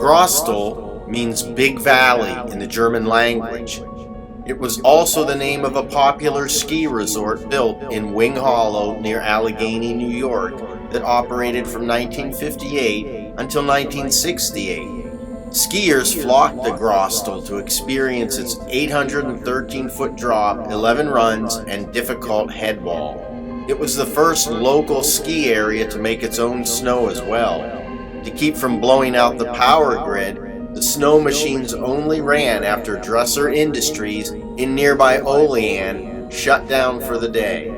Grosstal means Big Valley in the German language. It was also the name of a popular ski resort built in Wing Hollow near Allegany, New York, that operated from 1958 until 1968. Skiers flocked to Grosstal to experience its 813-foot drop, 11 runs, and difficult head wall. It was the first local ski area to make its own snow as well. To keep from blowing out the power grid, the snow machines only ran after Dresser Industries in nearby Olean shut down for the day.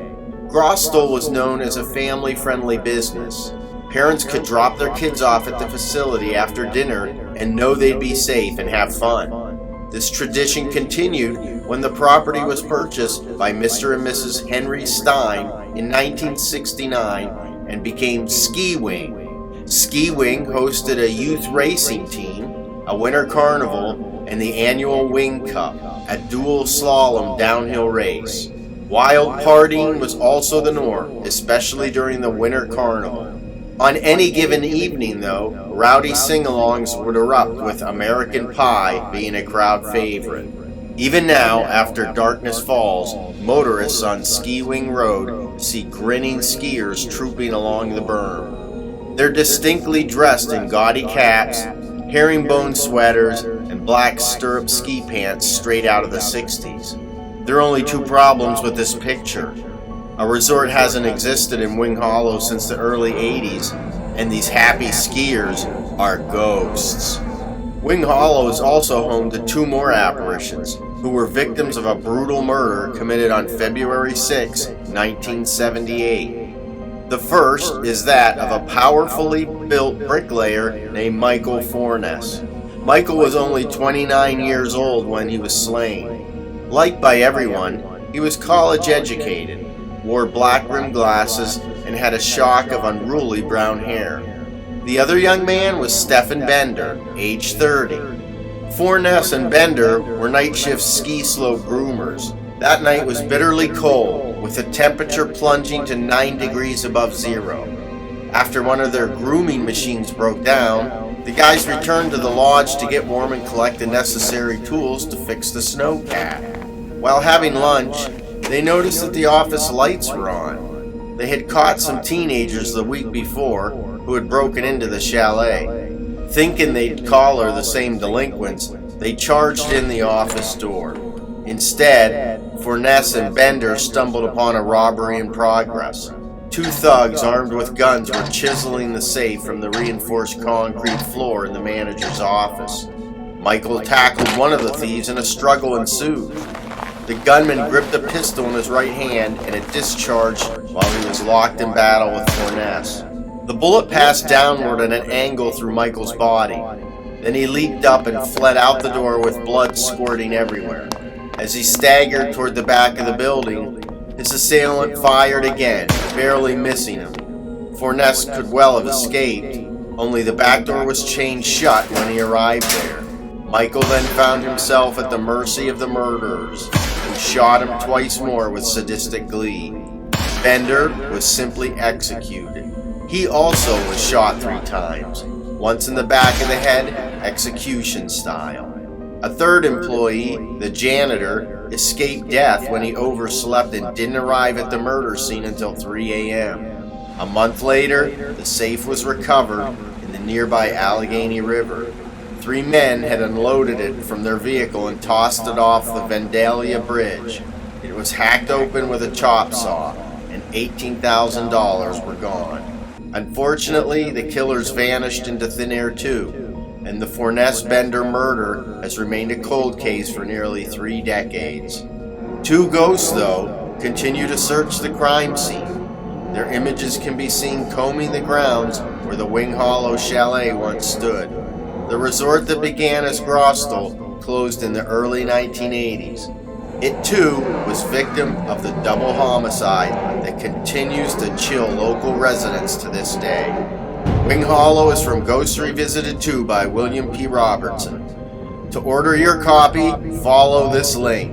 Grosstal was known as a family-friendly business. Parents could drop their kids off at the facility after dinner and know they'd be safe and have fun. This tradition continued when the property was purchased by Mr. and Mrs. Henry Stein in 1969 and became Ski Wing. Ski Wing hosted a youth racing team, a winter carnival, and the annual Wing Cup, a dual slalom downhill race. Wild partying was also the norm, especially during the winter carnival. On any given evening, though, rowdy sing-alongs would erupt, with American Pie being a crowd favorite. Even now, after darkness falls, motorists on Ski Wing Road see grinning skiers trooping along the berm. They're distinctly dressed in gaudy caps, herringbone sweaters, and black stirrup ski pants straight out of the 60s. There are only two problems with this picture. A resort hasn't existed in Wing Hollow since the early 80s, and these happy skiers are ghosts. Wing Hollow is also home to two more apparitions, who were victims of a brutal murder committed on February 6, 1978. The first is that of a powerfully built bricklayer named Michael Fornes. Michael was only 29 years old when he was slain. Liked by everyone, he was college educated, wore black-rimmed glasses, and had a shock of unruly brown hair. The other young man was Stephen Bender, age 30. Fornes and Bender were night shift ski slope groomers. That night was bitterly cold, with the temperature plunging to 9 degrees above zero. After one of their grooming machines broke down, the guys returned to the lodge to get warm and collect the necessary tools to fix the snowcat. While having lunch, they noticed that the office lights were on. They had caught some teenagers the week before who had broken into the chalet. Thinking they'd collar the same delinquents, they charged in the office door. Instead, Fornes and Bender stumbled upon a robbery in progress. Two thugs armed with guns were chiseling the safe from the reinforced concrete floor in the manager's office. Michael tackled one of the thieves and a struggle ensued. The gunman gripped a pistol in his right hand and it discharged while he was locked in battle with Fornes. The bullet passed downward at an angle through Michael's body. Then he leaped up and fled out the door with blood squirting everywhere. As he staggered toward the back of the building, his assailant fired again, barely missing him. Fornes could well have escaped, only the back door was chained shut when he arrived there. Michael then found himself at the mercy of the murderers, who shot him twice more with sadistic glee. Bender was simply executed. He also was shot 3 times, once in the back of the head, execution style. A third employee, the janitor, escaped death when he overslept and didn't arrive at the murder scene until 3 a.m. A month later, the safe was recovered in the nearby Allegany River. 3 men had unloaded it from their vehicle and tossed it off the Vandalia Bridge. It was hacked open with a chop saw, and $18,000 were gone. Unfortunately, the killers vanished into thin air too, and the Fornes-Bender murder has remained a cold case for nearly 3 decades. 2 ghosts, though, continue to search the crime scene. Their images can be seen combing the grounds where the Wing Hollow Chalet once stood. The resort that began as Grosstal closed in the early 1980s. It too was victim of the double homicide that continues to chill local residents to this day. Wing Hollow is from Ghosts Revisited 2 by William P. Robertson. To order your copy, follow this link.